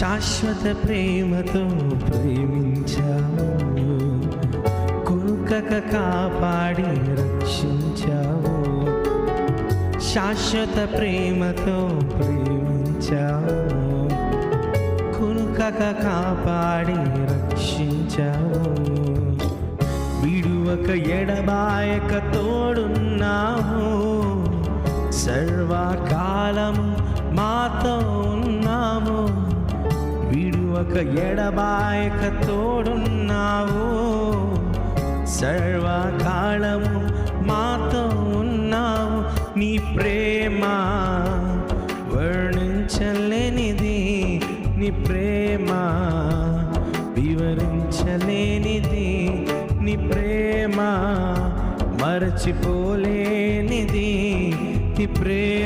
శాశ్వత ప్రేమతో ప్రేమించావు, కొనుకక కాపాడి రక్షించావు. శాశ్వత ప్రేమతో ప్రేమించావు, కొనుకక కాపాడి రక్షించావు. విడువక ఎడబాయక తోడున్నావు, సర్వకాలము మాతో ఉన్నావు. విడువక ఎడబాయక తోడున్నావు, సర్వకాలము మాతో ఉన్నావు. నీ ప్రేమ వర్ణించలేనిది, నీ ప్రేమ వివరించలేనిది, నీ ప్రేమ మరచిపోలేనిది, నీ ప్రేమ